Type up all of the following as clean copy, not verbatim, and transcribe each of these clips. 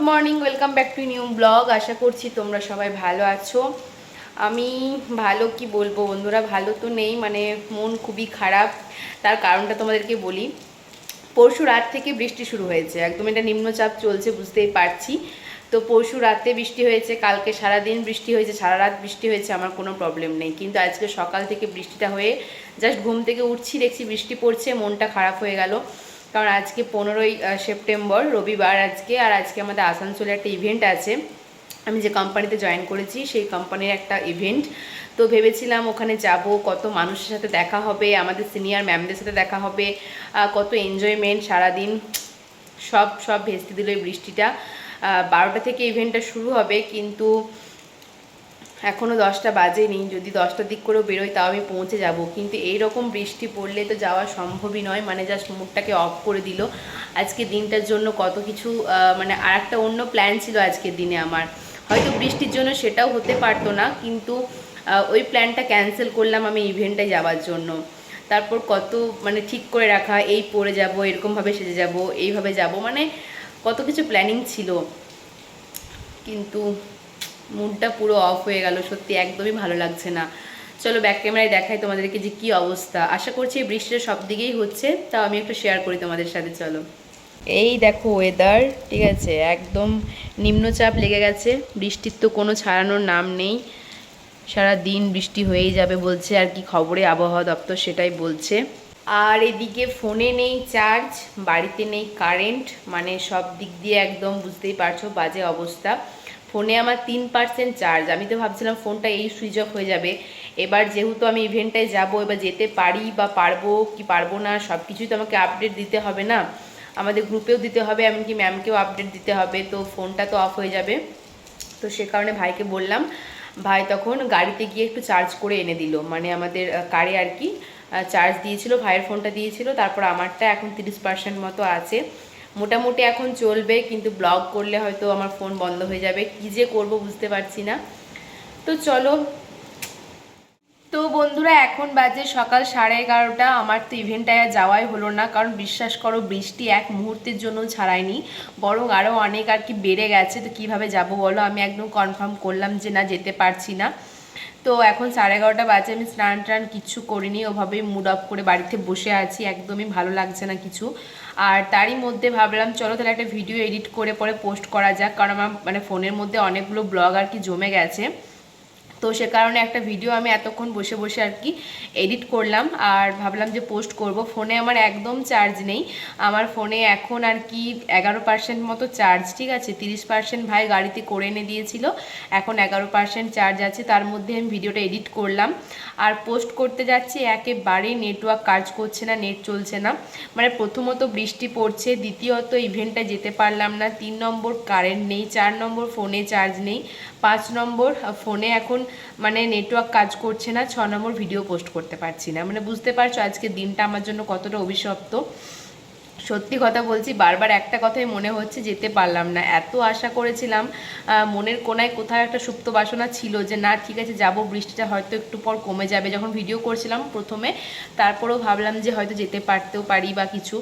Morning, welcome back to new blog. আশা করছি তোমরা সবাই ভালো আছো। আমি ভালো কি বলবো বন্ধুরা, ভালো তো নেই, মানে মন খুবই খারাপ। তার কারণটা তোমাদেরকে বলি। পরশু রাত থেকে বৃষ্টি শুরু হয়েছে, একদম এটা নিম্নচাপ চলছে, বুঝতেই পারছি। তো পরশু রাতে বৃষ্টি হয়েছে, কালকে সারাদিন বৃষ্টি হয়েছে, সারা রাত বৃষ্টি হয়েছে, আমার কোনো প্রবলেম নেই। কিন্তু আজকে সকাল থেকে বৃষ্টিটা হয়ে জাস্ট ঘুম থেকে উঠছি, দেখছি বৃষ্টি পড়ছে, মনটা খারাপ হয়ে গেল। কারণ আজকে 15ই সেপ্টেম্বর, রবিবার আজকে। আর আজকে আমাদের আসানসোলে একটা ইভেন্ট আছে। আমি যে কোম্পানিতে জয়েন করেছি সেই কোম্পানির একটা ইভেন্ট। তো ভেবেছিলাম ওখানে যাব, কত মানুষের সাথে দেখা হবে, আমাদের সিনিয়র ম্যামদের সাথে দেখা হবে, কত এনজয়মেন্ট সারাদিন, সব সব ভেস্তে দিল এই বৃষ্টিটা। 12টা থেকে ইভেন্টটা শুরু হবে, কিন্তু এখনও 10টা বাজেনি। যদি 10টার দিক করেও বেরোই তাও আমি পৌঁছে যাব, কিন্তু এই রকম বৃষ্টি পড়লে তো যাওয়া সম্ভবই নয়। মানে জাস্ট মুডটাকে অফ করে দিল আজকে দিনটার জন্য। কত কিছু মানে আর একটা অন্য প্ল্যান ছিল আজকের দিনে আমার, হয়তো বৃষ্টির জন্য সেটাও হতে পারতো না, কিন্তু ওই প্ল্যানটা ক্যান্সেল করলাম আমি ইভেন্টে যাওয়ার জন্য। তারপর কত মানে ঠিক করে রাখা, এই পরে যাব, এরকমভাবে সেজে যাব, এইভাবে যাব, মানে কত কিছু প্ল্যানিং ছিল, কিন্তু মুডটা পুরো অফ হয়ে গেল। সত্যি একদমই ভালো লাগছে না। চলো ব্যাক ক্যামেরায় দেখাই তোমাদেরকে যে কী অবস্থা। আশা করছি এই বৃষ্টিটা সব দিকেই হচ্ছে, তাও আমি একটু শেয়ার করি তোমাদের সাথে। চলো, এই দেখো ওয়েদার, ঠিক আছে, একদম নিম্নচাপ লেগে গেছে। বৃষ্টির তো কোনো ছাড়ানোর নাম নেই, সারা দিন বৃষ্টি হয়েই যাবে বলছে আর কি, খবরে আবহাওয়া দপ্তর সেটাই বলছে। আর এদিকে ফোনে নেই চার্জ, বাড়িতে নেই কারেন্ট, মানে সব দিক দিয়ে একদম বুঝতেই পারছো বাজে অবস্থা। ফোনে আমার 3% চার্জ। আমি তো ভাবছিলাম ফোনটা এই সুইচ অফ হয়ে যাবে। এবার যেহেতু আমি ইভেন্টটায় যাব, এবার যেতে পারি বা পারবো কি পারবো না সব কিছুই তো আমাকে আপডেট দিতে হবে না, আমাদের গ্রুপেও দিতে হবে, এমনকি ম্যামকেও আপডেট দিতে হবে। তো ফোনটা তো অফ হয়ে যাবে। তো সে কারণে ভাইকে বললাম, ভাই তখন গাড়িতে গিয়ে একটু চার্জ করে এনে দিল, মানে আমাদের কারে আর কি চার্জ দিয়েছিল, ভাইয়ের ফোনটা দিয়েছিল। তারপর আমারটা এখন 30% মতো আছে, মোটামুটি এখন চলবে। কিন্তু ব্লগ করলে হয়তো আমার ফোন বন্ধ হয়ে যাবে, কী যে করব বুঝতে পারছি না। তো চলো, তো বন্ধুরা এখন বাজে সকাল 11:30। আমার তো ইভেন্টটায় যাওয়াই হলো না, কারণ বিশ্বাস করো বৃষ্টি এক মুহূর্তের জন্য ছাড়ায়নি, বরং আরও অনেক আর কি বেড়ে গেছে। তো কিভাবে যাব বলো, আমি একদম কনফার্ম করলাম যে না, যেতে পারছি না। তো এখন 11:30 বাজে, আমি স্নান টান কিচ্ছু করিনি, ওভাবেই মুড অফ করে বাড়িতে বসে আছি, একদমই ভালো লাগছে না কিছু। আর তারই মধ্যে ভাবলাম চলো তাহলে একটা ভিডিও এডিট করে পরে পোস্ট করা যাক, কারণ আমার মানে ফোনের মধ্যে অনেকগুলো ব্লগ আর কি জমে গেছে। তো সে কারণে একটা ভিডিও আমি এতক্ষণ বসে বসে আর কি এডিট করলাম, আর ভাবলাম যে পোস্ট করব। ফোনে আমার একদম চার্জ নেই, আমার ফোনে এখন আর কি 11% মতো চার্জ, ঠিক আছে। 30% ভাই গাড়িতে করে এনে দিয়েছিল, এখন 11% চার্জ আছে। তার মধ্যে আমি ভিডিওটা এডিট করলাম আর পোস্ট করতে যাচ্ছি, একেবারেই নেটওয়ার্ক কাজ করছে না, নেট চলছে না। মানে প্রথমত বৃষ্টি পড়ছে, দ্বিতীয়ত ইভেন্টটা যেতে পারলাম না, 3 নম্বর কারেন্ট নেই, 4 নম্বর ফোনে চার্জ নেই, 5 নম্বর ফোনে এখন মানে নেটওয়ার্ক কাজ করছে না, 6 নম্বর ভিডিও পোস্ট করতে পারছি না। মানে বুঝতে পারছো আজকে দিনটা আমার জন্য কতটা অভিশপ্ত। সত্যি কথা বলছি, বারবার একটা কথাই মনে হচ্ছে, যেতে পারলাম না। এত আশা করেছিলাম, মনের কোনায় কোথাও একটা সুপ্ত বাসনা ছিল যে না ঠিক আছে যাব, বৃষ্টিটা হয়তো একটু পর কমে যাবে। যখন ভিডিও করছিলাম প্রথমে, তারপরেও ভাবলাম যে হয়তো যেতে পারতেও পারি বা কিছু,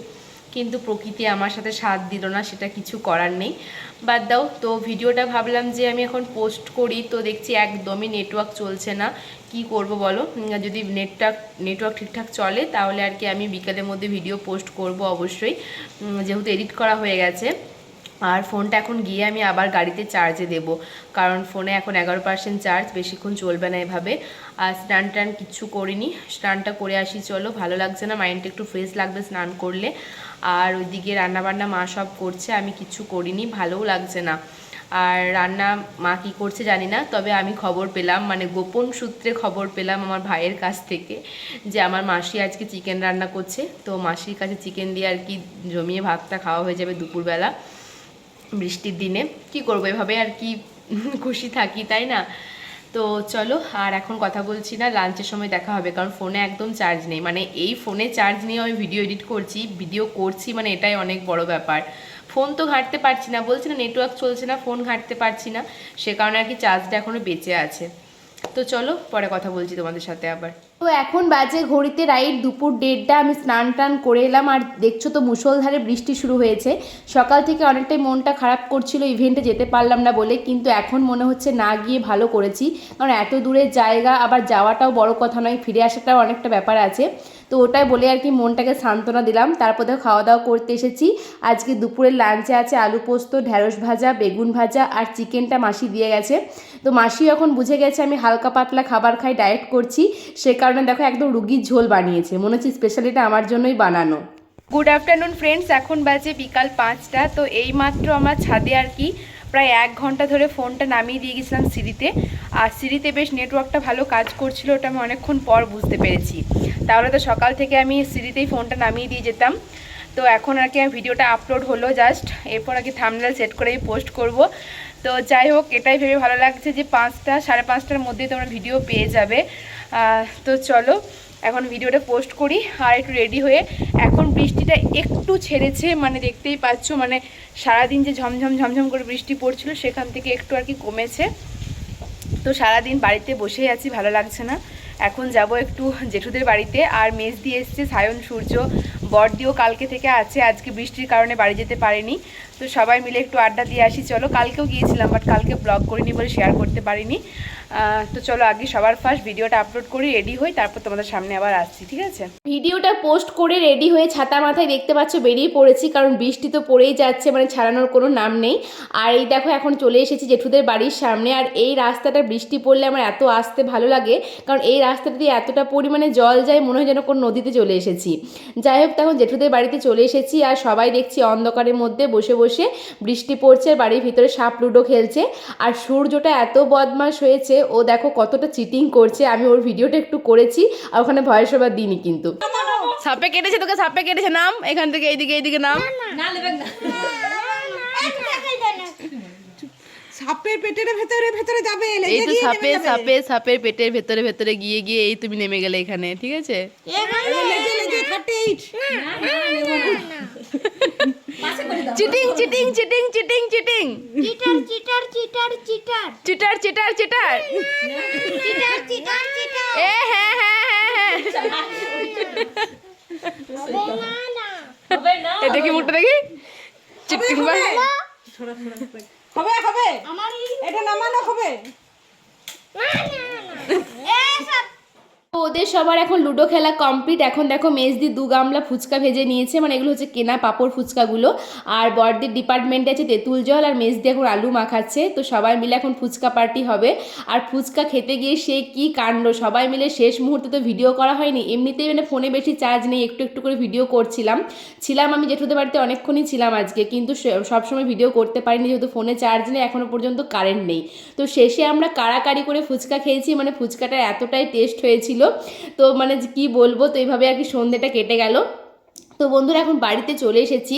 কিন্তু প্রকৃতি আমার সাথে সাথ দিল না, সেটা কিছু করার নেই, বাদ দাও। তো ভিডিওটা ভাবলাম যে আমি এখন পোস্ট করি, তো দেখছি একদমই নেটওয়ার্ক চলছে না। কি করব বলো, যদি নেটওয়ার্ক ঠিকঠাক চলে তাহলে আর কি আমি বিকালের মধ্যে ভিডিও পোস্ট করব অবশ্যই, যেহেতু এডিট করা হয়ে গেছে। আর ফোনটা এখন গিয়ে আমি আবার গাড়িতে চার্জে দেব, কারণ ফোনে এখন 11% চার্জ, বেশিক্ষণ চলবে না এভাবে। আর স্নান টান কিচ্ছু করিনি, স্নানটা করে আসি চলো, ভালো লাগছে না, মাইন্ডটা একটু ফ্রেশ লাগবে স্নান করলে। আর ওইদিকে রান্নাবান্না মা সব করছে, আমি কিচ্ছু করিনি, ভালোও লাগছে না। আর রান্না মা কী করছে জানি না, তবে আমি খবর পেলাম, মানে গোপন সূত্রে খবর পেলাম আমার ভাইয়ের কাছ থেকে, যে আমার মাসি আজকে চিকেন রান্না করছে। তো মাসির কাছে চিকেন দিয়ে আর কি জমিয়ে ভাতটা খাওয়া হয়ে যাবে দুপুরবেলা বৃষ্টির দিনে। কি করবো, এভাবে আর কি খুশি থাকি, তাই না। তো চলো, আর এখন কথা বলছি না, লাঞ্চের সময় দেখা হবে, কারণ ফোনে একদম চার্জ নেই। মানে এই ফোনে চার্জ নিয়ে আমি ভিডিও এডিট করছি, মানে এটাই অনেক বড় ব্যাপার। ফোন তো ঘাঁটতে পারছি না, বলছি না নেটওয়ার্ক চলছে না, ফোন ঘাঁটতে পারছি না, সে কারণে আর কি চার্জটা এখনও বেঁচে আছে। তো চলো পরে কথা বলছি তোমাদের সাথে আবার। তো তো এখন বাজে ঘড়িতে রাইট দুপুর 1:30। আমি স্নান টান করে এলাম, আর দেখছো তো মুষলধারে বৃষ্টি শুরু হয়েছে। সকাল থেকে অনেকটাই মনটা খারাপ করছিল ইভেন্টে যেতে পারলাম না বলে, কিন্তু এখন মনে হচ্ছে না গিয়ে ভালো করেছি, কারণ এত দূরের জায়গা, আবার যাওয়াটাও বড় কথা নয়, ফিরে আসাটাও অনেকটা ব্যাপার আছে। তো ওটাই বলে আর কি মনটাকে সান্ত্বনা দিলাম। তারপর দেখো খাওয়া দাওয়া করতে এসেছি। আজকে দুপুরের লাঞ্চে আছে আলু পোস্ত, ঢ্যাঁড়স ভাজা, বেগুন ভাজা, আর চিকেনটা মাসি দিয়ে গেছে। তো মাসিও এখন বুঝে গেছে আমি হালকা পাতলা খাবার খাই, ডায়েট করছি, সে কারণে দেখো একদম রুগীর ঝোল বানিয়েছে, মনে হচ্ছে স্পেশালিটা আমার জন্যই বানানো। গুড আফটারনুন ফ্রেন্ডস, এখন বাজে বিকাল 5টা। তো এইমাত্র আমার ছাদে আর কি প্রায় 1 ঘন্টা ধরে ফোনটা নামিয়ে দিয়ে গেছিলাম সিঁড়িতে, আর সিঁড়িতে বেশ নেটওয়ার্কটা ভালো কাজ করছিল, ওটা আমি অনেকক্ষণ পর বুঝতে পেরেছি। তাহলে তো সকাল থেকে আমি সিঁড়িতেই ফোনটা নামিয়ে দিয়ে যেতাম। তো এখন আর কি আমি ভিডিওটা আপলোড হলো জাস্ট, এরপর আর কি থাম্বনেল সেট করে আমি পোস্ট করব। তো যাই হোক, এটাই ভেবে ভালো লাগছে যে 5টা 5:30টার মধ্যেই তোমরা ভিডিও পেয়ে যাবে। তো চলো এখন ভিডিওটা পোস্ট করি, আর একটু রেডি হয়ে। এখন বৃষ্টিটা একটু ছেড়েছে, মানে দেখতেই পাচ্ছ, মানে সারাদিন যে ঝমঝম ঝমঝম করে বৃষ্টি পড়ছিল সেখান থেকে একটু আর কি কমেছে। তো সারাদিন বাড়িতে বসেই আছি, ভালো লাগছে না। এখন যাব একটু জেঠুদের বাড়িতে, আর মেজ দিয়ে এসছে সায়ন, সূর্য, বড়দিও কালকে থেকে আছে, আজকে বৃষ্টির কারণে বাড়ি যেতে পারেনি। তো সবাই মিলে একটু আড্ডা দিয়ে আসি চলো। কালকেও গিয়েছিলাম, বাট কালকে ব্লগ করিনি বলে শেয়ার করতে পারিনি। তো চলো আগে সবার ফার্স্ট ভিডিওটা আপলোড করি, রেডি হই, তারপর তোমাদের সামনে আবার আসছি, ঠিক আছে? ভিডিওটা পোস্ট করে রেডি হয়ে ছাতা মাথায় দেখতে পাচ্ছ বেরিয়ে পড়েছি, কারণ বৃষ্টি তো পড়েই যাচ্ছে, মানে ছাড়ানোর কোনো নাম নেই। আর এই দেখো এখন চলে এসেছি জেঠুদের বাড়ির সামনে। আর এই রাস্তাটা বৃষ্টি পড়লে আমার এত আসতে ভালো লাগে, কারণ এই রাস্তাটা দিয়ে এতটা পরিমাণে জল যায়, মনে হয় যেন কোনো নদীতে চলে এসেছি। যাই হোক, তখন জেঠুদের বাড়িতে চলে এসেছি, আর সবাই দেখছি অন্ধকারের মধ্যে বসে বসে বৃষ্টি পড়ছে, বাড়ির ভিতরে সাপ লুডো খেলছে। আর সূর্যটা এত বদমাশ হয়েছে, ও দেখো কতটা চিটিং করছে। আমি ওর ভিডিওটা একটু করেছি, আর ওখানে ভয়েস ওভার দিইনি কিন্তু। সাপে কেটেছে তোকে, সাপে কেটেছে, নাম এখান থেকে, এইদিকে নাম। সাপের পেটের ভেতরে যাবে, এই তো সাপের পেটের ভেতরে গিয়ে এই তুমি নেমে গেলে এখানে, ঠিক আছে? Cheating cheating cheating cheating cheating cheater cheater cheater cheater cheater cheater cheater cheater cheater cheater এ হ্যাঁ হ্যাঁ হ্যাঁ হ্যাঁ, এটা কি মুখটা দেখি চিটিং বা হবে হবে, আমার এটা নামানো হবে। ওদের সবার এখন লুডো খেলা কমপ্লিট। এখন দেখো মেজদি 2 গামলা ফুচকা ভেজে নিয়েছে, মানে এগুলো হচ্ছে কেনা পাপড় ফুচকাগুলো। আর বড়দির ডিপার্টমেন্টে আছে তেঁতুল জল, আর মেজদি এখন আলু মাখাচ্ছে। তো সবাই মিলে এখন ফুচকা পার্টি হবে। আর ফুচকা খেতে গিয়ে সে কি কাণ্ড, সবাই মিলে শেষ মুহূর্তে তো ভিডিও করা হয়নি, এমনিতেই মানে ফোনে বেশি চার্জ নেই, একটু একটু করে ভিডিও করছিলাম। আমি জেঠুদের বাড়িতে অনেকক্ষণই ছিলাম আজকে, কিন্তু সবসময় ভিডিও করতে পারিনি যেহেতু ফোনে চার্জ নেই, এখনও পর্যন্ত কারেন্ট নেই। তো শেষে আমরা কাড়াকাড়ি করে ফুচকা খেয়েছি, মানে ফুচকাটা এতটাই টেস্ট হয়েছিল, তো মানে কি বলবো। তো এইভাবে আর কি সন্ধ্যেটা কেটে গেল। তো বন্ধুরা এখন বাড়িতে চলে এসেছি।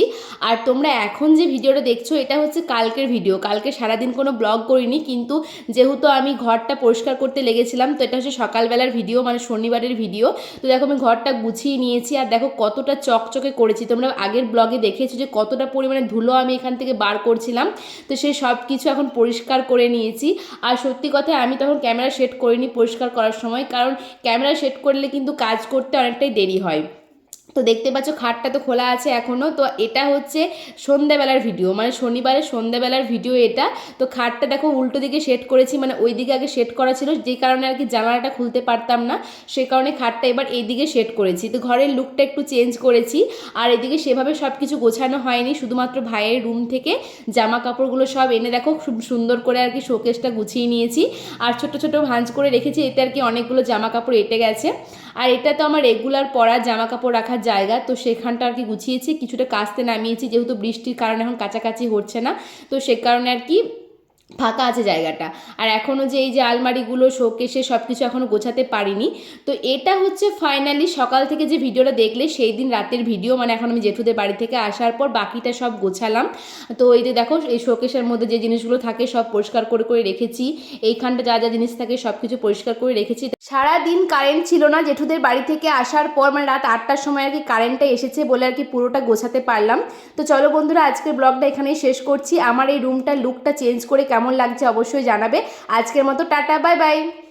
আর তোমরা এখন যে ভিডিওটা দেখছো এটা হচ্ছে কালকের ভিডিও। কালকে সারাদিন কোনো ব্লগ করিনি, কিন্তু যেহেতু আমি ঘরটা পরিষ্কার করতে লেগেছিলাম, তো এটা হচ্ছে সকালবেলার ভিডিও, মানে শনিবারের ভিডিও। তো দেখো আমি ঘরটা গুছিয়ে নিয়েছি, আর দেখো কতটা চকচকে করেছি। তোমরা আগের ব্লগে দেখেছো যে কতটা পরিমাণে ধুলো আমি এখান থেকে বার করছিলাম, তো সেই সব কিছু এখন পরিষ্কার করে নিয়েছি। আর সত্যি কথা, আমি তখন ক্যামেরা সেট করিনি পরিষ্কার করার সময়, কারণ ক্যামেরা সেট করলে কিন্তু কাজ করতে অনেকটাই দেরি হয়। তো দেখতে পাচ্ছ খাটটা তো খোলা আছে এখনও। তো এটা হচ্ছে সন্ধ্যাবেলার ভিডিও, মানে শনিবারের সন্ধ্যাবেলার ভিডিও এটা। তো খাটটা দেখো উল্টো দিকে সেট করেছি, মানে ওই দিকে আগে সেট করা ছিল, যেই কারণে আর কি জানালাটা খুলতে পারতাম না, সেই কারণে খাটটা এবার এই দিকে সেট করেছি। তো ঘরের লুকটা একটু চেঞ্জ করেছি। আর এদিকে সেভাবে সব কিছু গোছানো হয়নি, শুধুমাত্র ভাইয়ের রুম থেকে জামা কাপড়গুলো সব এনে দেখো খুব সুন্দর করে আর কি শোকেসটা গুছিয়ে নিয়েছি, আর ছোট ছোট ভাঁজ করে রেখেছি, এতে আর কি অনেকগুলো জামা কাপড় এঁটে গেছে। আর এটা তো আমার রেগুলার পরা জামা কাপড় রাখার জায়গা, তো সেখানটা আর কি গুছিয়েছি, কিছুটা কাচতে নামিয়েছি, যেহেতু বৃষ্টির কারণে এখন কাছাকাছি হচ্ছে না, তো সে কারণে আর কি ফাঁকা আছে জায়গাটা। আর এখনও যে এই যে আলমারিগুলো শোকেসে সব কিছু এখনও গোছাতে পারিনি। তো এটা হচ্ছে ফাইনালি সকাল থেকে যে ভিডিওটা দেখলে সেই দিন রাতের ভিডিও, মানে এখন আমি জেঠুদের বাড়ি থেকে আসার পর বাকিটা সব গোছালাম। তো এই যে দেখো এই শোকেসের মধ্যে যে জিনিসগুলো থাকে সব পরিষ্কার করে করে রেখেছি, এইখানটা যা যা জিনিস থাকে সব কিছু পরিষ্কার করে রেখেছি। সারাদিন কারেন্ট ছিল না, জেঠুদের বাড়ি থেকে আসার পর মানে রাত 8টার সময় আর কি কারেন্টটা এসেছে বলে আর কি পুরোটা গোছাতে পারলাম। তো চলো বন্ধুরা, আজকের ব্লগটা এখানেই শেষ করছি। আমার এই রুমটার লুকটা চেঞ্জ করে কেমন লাগছে অবশ্যই জানাবে। আজকের মতো টাটা, বাই বাই।